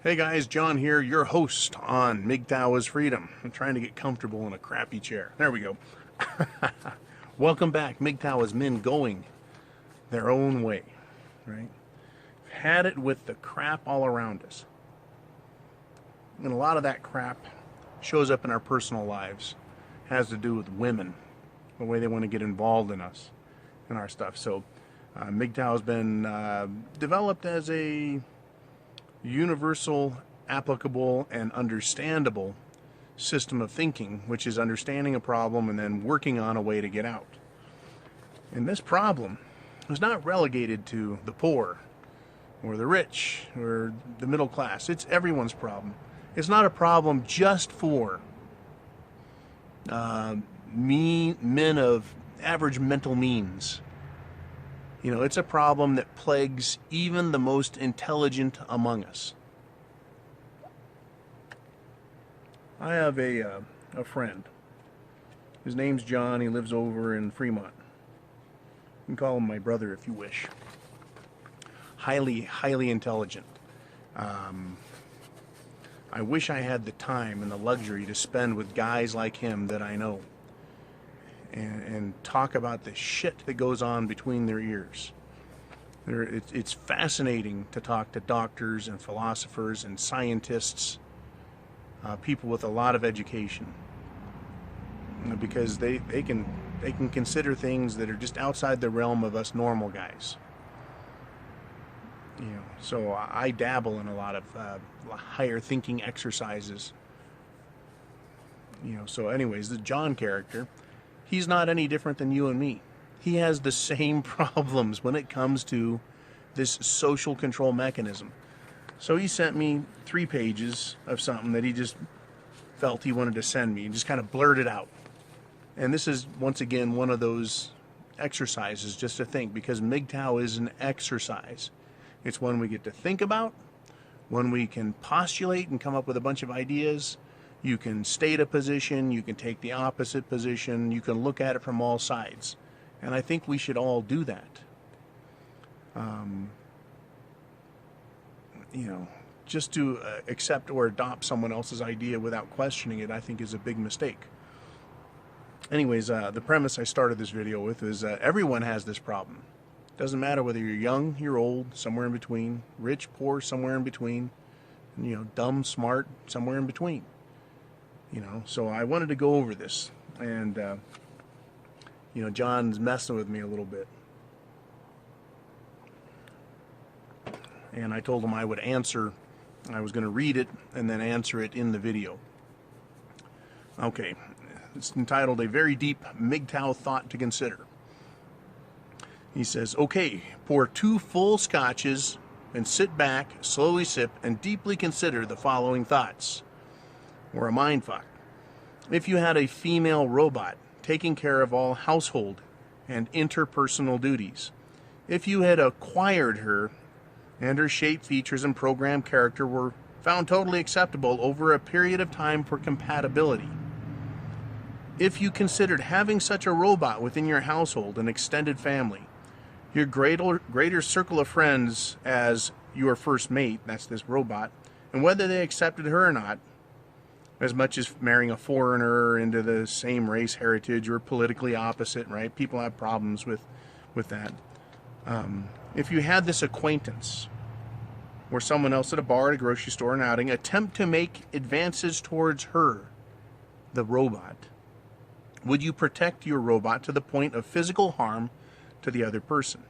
Hey guys, John here, your host on Mgtow is Freedom. I'm trying to get comfortable in a crappy chair. There we go. Welcome back. Mgtow is men going their own way, right? Had it with the crap all around us. And a lot of that crap shows up in our personal lives. Has to do with women, the way they want to get involved in us and our stuff. So Mgtow has been developed as a universal, applicable, and understandable system of thinking, which is understanding a problem and then working on a way to get out. And this problem is not relegated to the poor or the rich or the middle class. It's everyone's problem. It's not a problem just for men of average mental means. You know, it's a problem that plagues even the most intelligent among us. I have a friend. His name's John. He lives over in Fremont. You can call him my brother if you wish. Highly intelligent. I wish I had the time and the luxury to spend with guys like him that I know. And talk about the shit that goes on between their ears. It's fascinating to talk to doctors and philosophers and scientists, people with a lot of education, because they can consider things that are just outside the realm of us normal guys. You know, so I dabble in a lot of higher thinking exercises. You know, so anyways, the John character. He's not any different than you and me. He has the same problems when it comes to this social control mechanism. So he sent me 3 pages of something that he just felt he wanted to send me and just kind of blurted out. And this is, once again, one of those exercises just to think, because Mgtow is an exercise. It's one we get to think about, one we can postulate and come up with a bunch of ideas. You can state a position, you can take the opposite position, you can look at it from all sides. And I think we should all do that. You know, just to accept or adopt someone else's idea without questioning it, I think is a big mistake. Anyways, the premise I started this video with is everyone has this problem. Doesn't matter whether you're young, you're old, somewhere in between, rich, poor, somewhere in between, and, you know, dumb, smart, somewhere in between. You know, so I wanted to go over this, and you know, John's messing with me a little bit, and I told him I would answer. I was going to read it and then answer it in the video. Okay, it's entitled "A Very Deep Mgtow Thought to Consider." He says, "Okay, pour 2 full scotches and sit back, slowly sip, and deeply consider the following thoughts." Or a mindfuck. If you had a female robot taking care of all household and interpersonal duties, if you had acquired her and her shape, features, and program character were found totally acceptable over a period of time for compatibility, if you considered having such a robot within your household and extended family, your greater circle of friends as your first mate, that's this robot, and whether they accepted her or not, as much as marrying a foreigner into the same race, heritage, or politically opposite, right? People have problems with that. If you had this acquaintance or someone else at a bar, at a grocery store, an outing, attempt to make advances towards her, the robot, would you protect your robot to the point of physical harm to the other person?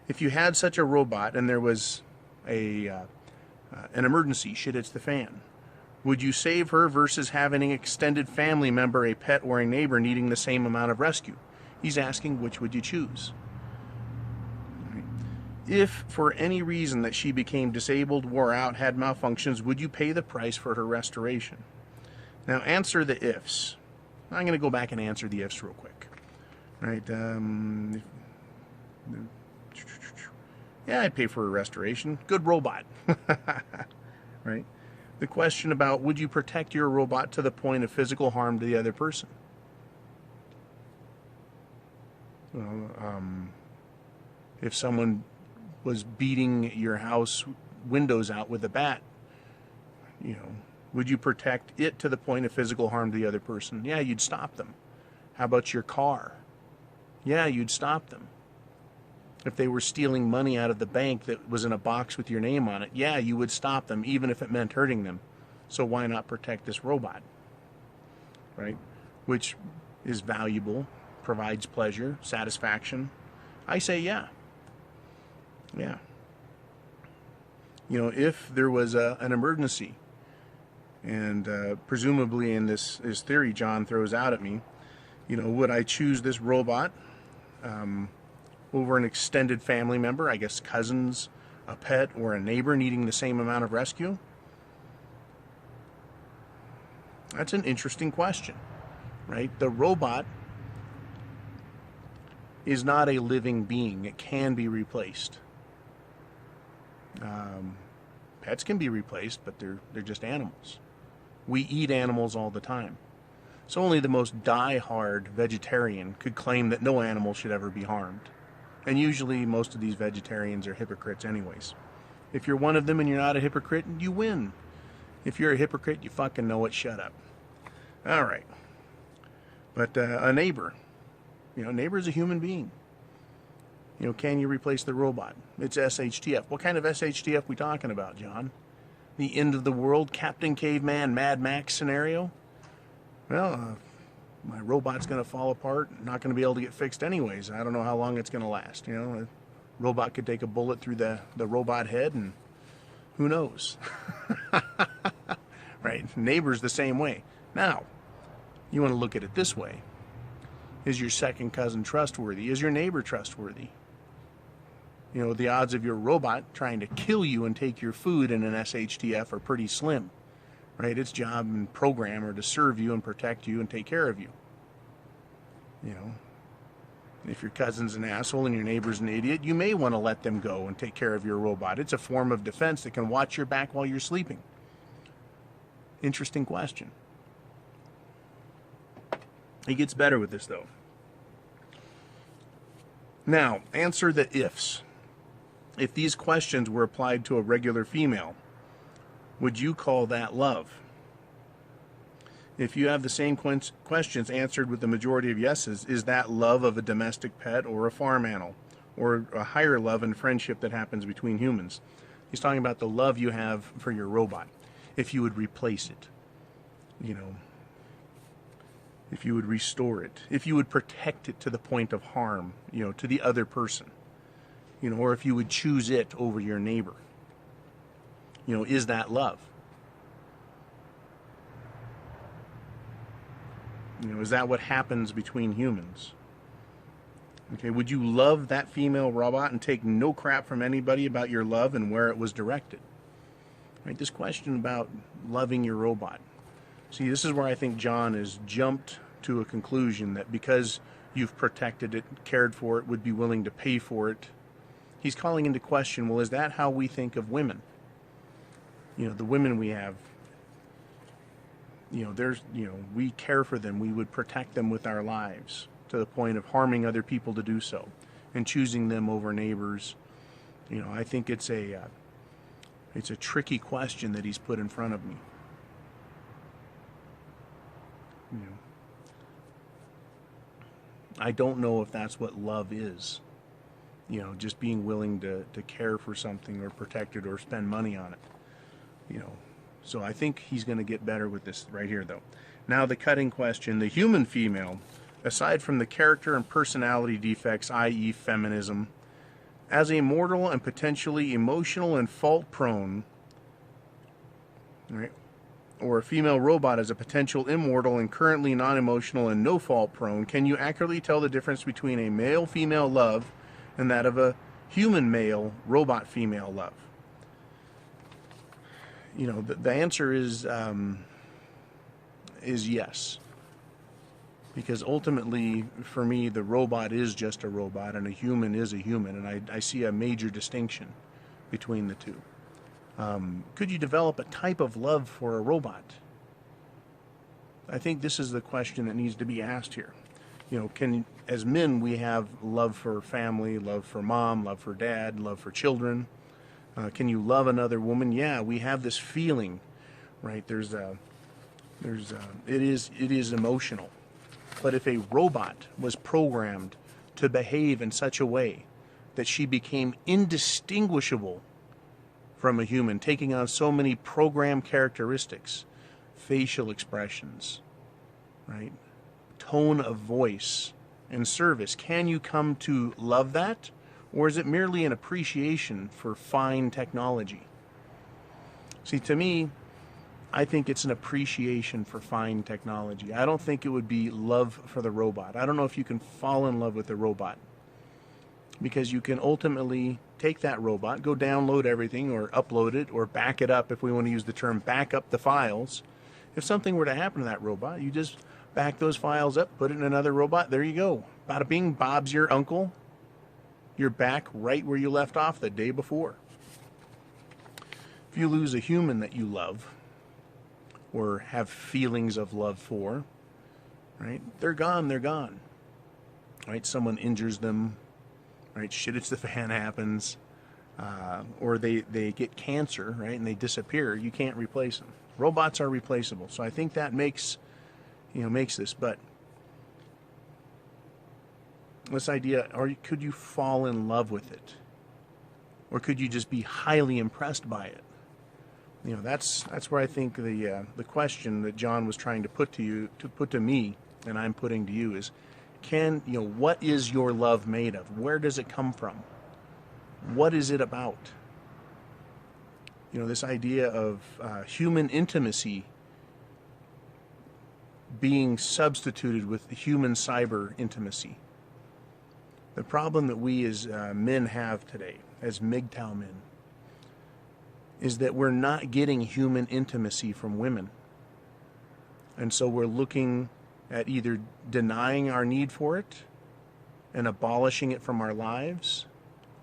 If you had such a robot and there was an emergency, shit hits the fan, would you save her versus having an extended family member, a pet, or a neighbor needing the same amount of rescue? He's asking, which would you choose? If for any reason that she became disabled, wore out, had malfunctions, would you pay the price for her restoration? Now answer the ifs. I'm going to go back and answer the ifs real quick. Right? Yeah, I'd pay for her restoration. Good robot. Right? The question about, would you protect your robot to the point of physical harm to the other person? Well, if someone was beating your house windows out with a bat, You know, would you protect it to the point of physical harm to the other person? Yeah, you'd stop them. How about your car? Yeah, you'd stop them. If they were stealing money out of the bank that was in a box with your name on it, yeah, you would stop them, even if it meant hurting them. So why not protect this robot? Right? Which is valuable, provides pleasure, satisfaction. I say yeah. Yeah. You know, if there was an emergency, and presumably in this theory John throws out at me, you know, would I choose this robot over an extended family member, I guess cousins, a pet, or a neighbor needing the same amount of rescue? That's an interesting question, right? The robot is not a living being. It can be replaced. Pets can be replaced, but they're just animals. We eat animals all the time. So only the most die-hard vegetarian could claim that no animal should ever be harmed. And usually most of these vegetarians are hypocrites anyways. If you're one of them and you're not a hypocrite, you win. If you're a hypocrite, you fucking know it. Shut up. All right. But a neighbor. You know, a neighbor is a human being. You know, can you replace the robot? It's SHTF. What kind of SHTF we talking about, John? The end of the world, Captain Caveman, Mad Max scenario? Well, my robot's going to fall apart, not going to be able to get fixed anyways. I don't know how long it's going to last. You know, a robot could take a bullet through the robot head, and who knows? Right? Neighbor's the same way. Now, you want to look at it this way. Is your second cousin trustworthy? Is your neighbor trustworthy? You know, the odds of your robot trying to kill you and take your food in an SHTF are pretty slim, right? Its job and program are to serve you and protect you and take care of you. You know, if your cousin's an asshole and your neighbor's an idiot, you may want to let them go and take care of your robot. It's a form of defense that can watch your back while you're sleeping. Interesting question. He gets better with this, though. Now, answer the ifs. If these questions were applied to a regular female, would you call that love? If you have the same questions answered with the majority of yeses, is that love of a domestic pet or a farm animal, or a higher love and friendship that happens between humans? He's talking about the love you have for your robot. If you would replace it, you know, if you would restore it, if you would protect it to the point of harm, you know, to the other person, you know, or if you would choose it over your neighbor. You know, is that love? You know, is that what happens between humans? Okay, would you love that female robot and take no crap from anybody about your love and where it was directed? Right, this question about loving your robot. See, this is where I think John has jumped to a conclusion that because you've protected it, cared for it, would be willing to pay for it. He's calling into question, well, is that how we think of women? You know, the women we have, you know, we care for them. We would protect them with our lives to the point of harming other people to do so and choosing them over neighbors. You know, I think it's a tricky question that he's put in front of me. You know, I don't know if that's what love is. You know, just being willing to care for something or protect it or spend money on it. You know, so I think he's going to get better with this right here, though. Now, the cutting question, the human female, aside from the character and personality defects, i.e. feminism, as a mortal and potentially emotional and fault-prone, right, or a female robot as a potential immortal and currently non-emotional and no fault-prone, can you accurately tell the difference between a male-female love and that of a human male robot female love? You know, the answer is yes, because ultimately for me the robot is just a robot and a human is a human, and I see a major distinction between the two. Could you develop a type of love for a robot? I think this is the question that needs to be asked here. You know, as men, we have love for family, love for mom, love for dad, love for children. Can you love another woman? Yeah, we have this feeling right? It is emotional. But if a robot was programmed to behave in such a way that she became indistinguishable from a human, taking on so many programmed characteristics, facial expressions, right? Tone of voice and service, can you come to love that? Or is it merely an appreciation for fine technology? See, to me, I think it's an appreciation for fine technology. I don't think it would be love for the robot. I don't know if you can fall in love with the robot, because you can ultimately take that robot, go download everything or upload it or back it up, if we want to use the term back up the files. If something were to happen to that robot, you just back those files up, put it in another robot, there you go. Bada bing, Bob's your uncle. You're back right where you left off the day before. If you lose a human that you love or have feelings of love for, right, they're gone, they're gone. Right, someone injures them, right, shit hits the fan happens, or they get cancer, right, and they disappear. You can't replace them. Robots are replaceable. So I think that makes this. But this idea, or could you fall in love with it, or could you just be highly impressed by it? That's where I think the question that John was trying to put to me, and I'm putting to you, is, what is your love made of? Where does it come from? What is it about? This idea of human intimacy being substituted with human cyber intimacy. The problem that we as men have today, as Mgtow men, is that we're not getting human intimacy from women. And so we're looking at either denying our need for it and abolishing it from our lives,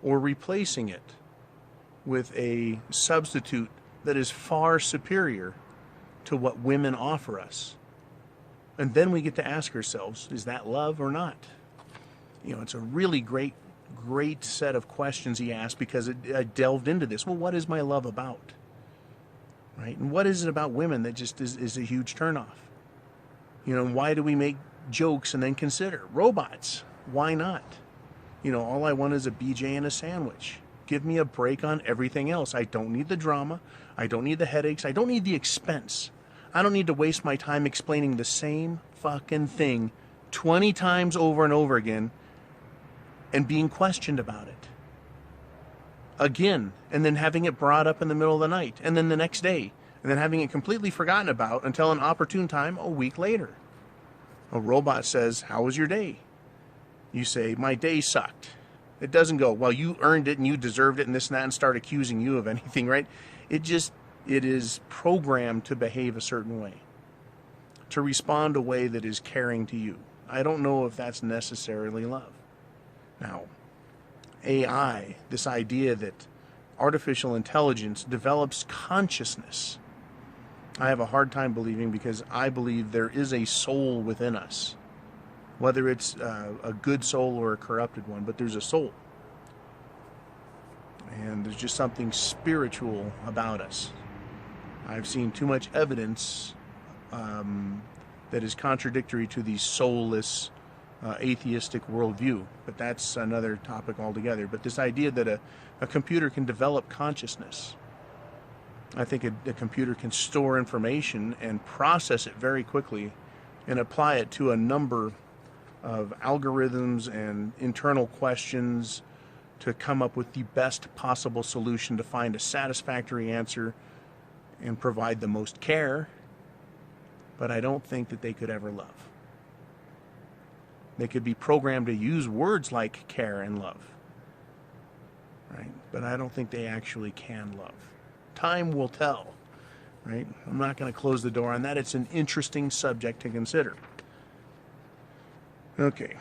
or replacing it with a substitute that is far superior to what women offer us. And then we get to ask ourselves, is that love or not? It's a really great set of questions he asked, because I delved into this. Well, what is my love about? Right? And what is it about women that just is a huge turnoff? Why do we make jokes and then consider robots? Why not? All I want is a BJ and a sandwich. Give me a break on everything else. I don't need the drama. I don't need the headaches. I don't need the expense. I don't need to waste my time explaining the same fucking thing 20 times over and over again and being questioned about it again, and then having it brought up in the middle of the night, and then the next day, and then having it completely forgotten about until an opportune time a week later. A robot says, "How was your day?" You say, "My day sucked." It doesn't go, "Well, you earned it and you deserved it and this and that," and start accusing you of anything, right? It is programmed to behave a certain way, to respond a way that is caring to you. I don't know if that's necessarily love. Now, AI, this idea that artificial intelligence develops consciousness, I have a hard time believing, because I believe there is a soul within us. Whether it's a good soul or a corrupted one, but there's a soul. And there's just something spiritual about us. I've seen too much evidence that is contradictory to the soulless, atheistic worldview. But that's another topic altogether. But this idea that a computer can develop consciousness. I think a computer can store information and process it very quickly and apply it to a number of algorithms and internal questions to come up with the best possible solution to find a satisfactory answer and provide the most care. But I don't think that they could ever love. They could be programmed to use words like care and love, right? But I don't think they actually can love. Time will tell, right? I'm not going to close the door on that. It's an interesting subject to consider. Okay.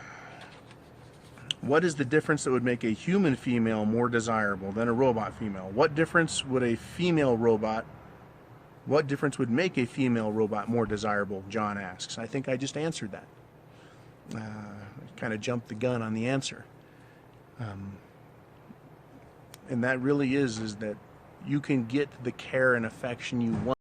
What is the difference that would make a human female more desirable than a robot female? What difference would make a female robot more desirable, John asks. I think I just answered that. Kind of jumped the gun on the answer. And that really is that you can get the care and affection you want.